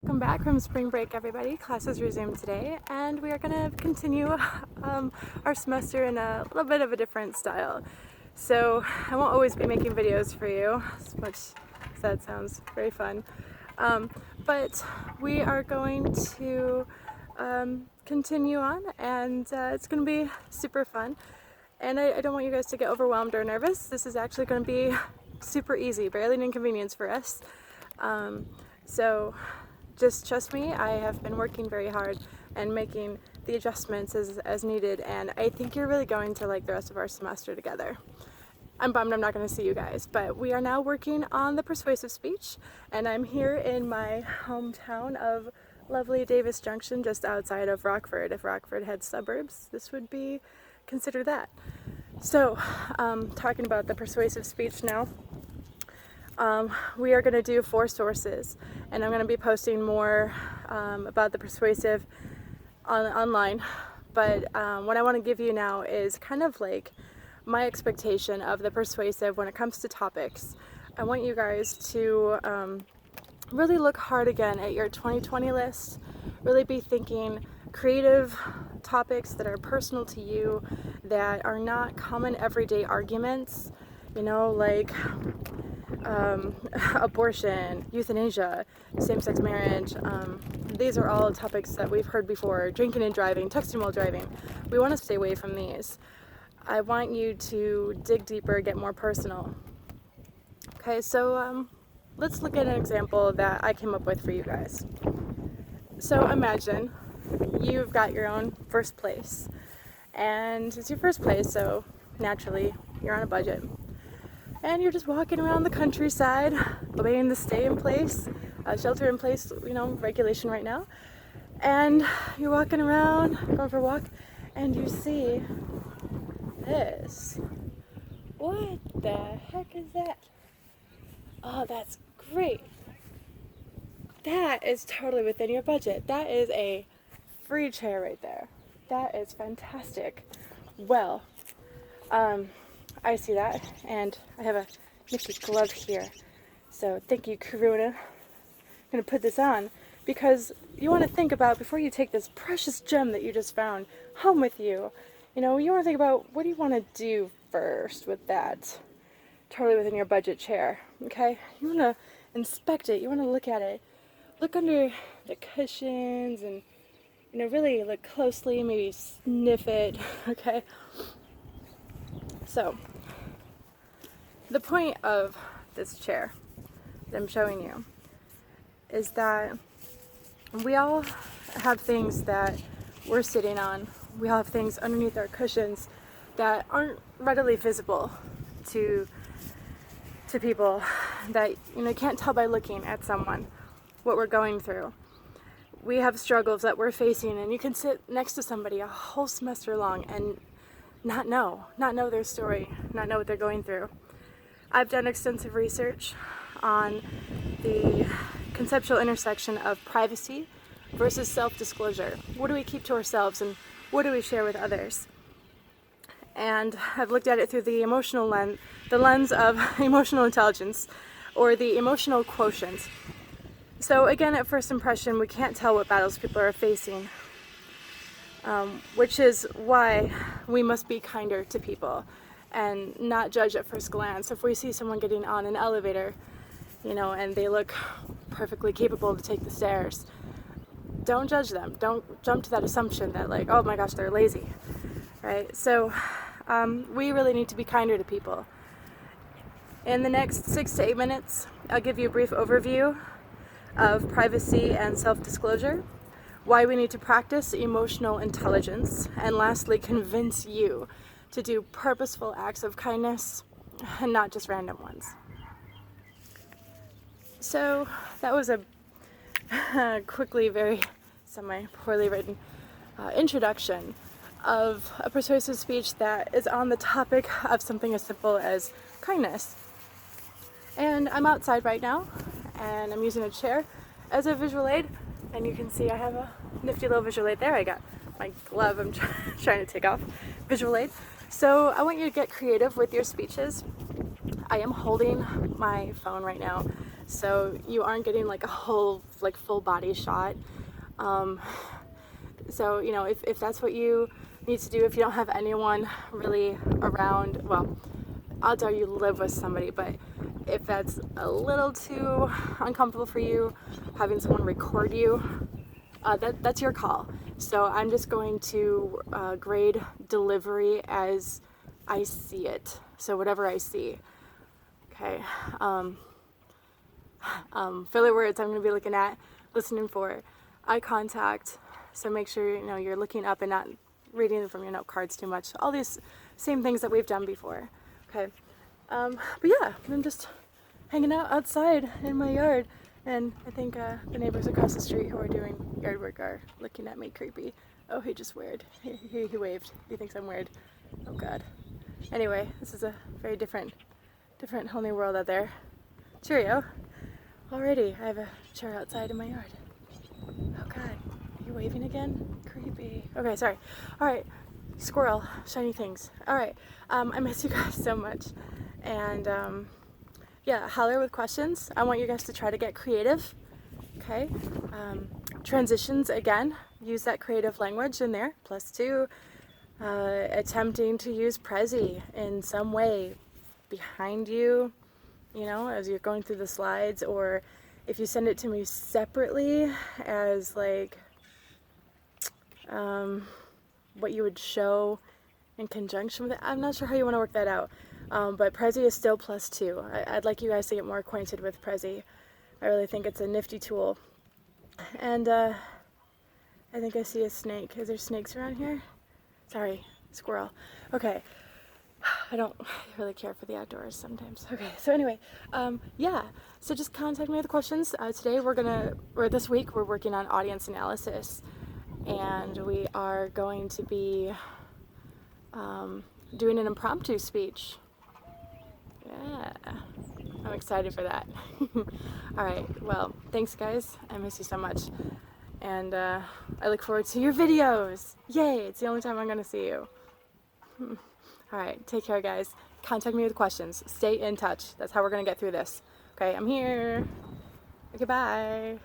Welcome back from spring break, everybody. Classes resumed today, and we are going to continue our semester in a little bit of a different style. So I won't always be making videos for you, as much as that sounds very fun. But we are going to continue on, and it's going to be super fun. And I don't want you guys to get overwhelmed or nervous. This is actually going to be super easy, barely an inconvenience for us. So just trust me, I have been working very hard and making the adjustments as needed, and I think you're really going to like the rest of our semester together. I'm bummed I'm not going to see you guys, but we are now working on the persuasive speech, and I'm here in my hometown of lovely Davis Junction, just outside of Rockford. If Rockford had suburbs, this would be considered that. So, talking about the persuasive speech now. We are going to do 4 sources, and I'm going to be posting more about the persuasive online. But what I want to give you now is kind of like my expectation of the persuasive when it comes to topics. I want you guys to really look hard again at your 2020 list, really be thinking creative topics that are personal to you, that are not common everyday arguments, you know, like abortion, euthanasia, same-sex marriage. These are all topics that we've heard before. Drinking and driving, texting while driving. We want to stay away from these. I want you to dig deeper, get more personal. Okay, so let's look at an example that I came up with for you guys. So imagine you've got your own first place, and it's your first place, so naturally you're on a budget. And you're just walking around the countryside, obeying the stay in place, shelter in place, regulation right now. And you're walking around, going for a walk, and you see this. What the heck is that? Oh, that's great. That is totally within your budget. That is a free chair right there. That is fantastic. Well, I see that, and I have a nifty glove here. So thank you, Karuna. I'm going to put this on because you want to think about, before you take this precious gem that you just found home with you, you want to think about, what do you want to do first with that totally within your budget chair, okay? You want to inspect it. You want to look at it. Look under the cushions and, really look closely, maybe sniff it, okay? So, the point of this chair that I'm showing you is that we all have things that we're sitting on. We all have things underneath our cushions that aren't readily visible to people, that can't tell by looking at someone what we're going through. We have struggles that we're facing, and you can sit next to somebody a whole semester long and not know their story, not know what they're going through. I've done extensive research on the conceptual intersection of privacy versus self-disclosure. What do we keep to ourselves, and what do we share with others? And I've looked at it through the lens of emotional intelligence, or the emotional quotient. So again, at first impression, we can't tell what battles people are facing, which is why we must be kinder to people and not judge at first glance. If we see someone getting on an elevator, and they look perfectly capable to take the stairs, don't judge them. Don't jump to that assumption that, like, oh my gosh, they're lazy, right? So we really need to be kinder to people. In the next 6 to 8 minutes, I'll give you a brief overview of privacy and self-disclosure, why we need to practice emotional intelligence, and lastly, convince you to do purposeful acts of kindness and not just random ones. So that was a quickly, very semi-poorly written introduction of a persuasive speech that is on the topic of something as simple as kindness. And I'm outside right now, and I'm using a chair as a visual aid, and you can see I have a nifty little visual aid there. I got my glove I'm trying to take off, visual aid. So I want you to get creative with your speeches. I am holding my phone right now, so you aren't getting like a whole like full body shot. So, you know, if that's what you need to do, if you don't have anyone really around, well, odds are you live with somebody, but if that's a little too uncomfortable for you, having someone record you, that's your call. So I'm just going to grade delivery as I see it. So whatever I see. Okay. Filler words I'm going to be looking at, listening for. Eye contact. So make sure, you know, you're looking up and not reading from your note cards too much. All these same things that we've done before. Okay. But yeah, I'm just hanging out outside in my yard, and I think the neighbors across the street who are doing yard work are looking at me creepy. Oh, he just weird. He waved. He thinks I'm weird. Oh God. Anyway, this is a very different whole new world out there. Cheerio. Alrighty, I have a chair outside in my yard. Oh God, are you waving again? Creepy. Okay, sorry. Alright, squirrel, shiny things. Alright, I miss you guys so much. And yeah, holler with questions. I want you guys to try to get creative. Okay. Transitions, again, use that creative language in there. +2. Attempting to use Prezi in some way behind you, you know, as you're going through the slides, or if you send it to me separately as like what you would show in conjunction with it. I'm not sure how you want to work that out. But Prezi is still +2. I'd like you guys to get more acquainted with Prezi. I really think it's a nifty tool. And I think I see a snake. Is there snakes around here? Sorry, squirrel. Okay. I don't really care for the outdoors sometimes. Okay, so anyway, yeah. So just contact me with questions. Today this week we're working on audience analysis. And we are going to be doing an impromptu speech. Yeah, I'm excited for that. Alright, well, thanks guys. I miss you so much. And I look forward to your videos. Yay, it's the only time I'm going to see you. Alright, take care guys. Contact me with questions. Stay in touch. That's how we're going to get through this. Okay, I'm here. Okay, bye.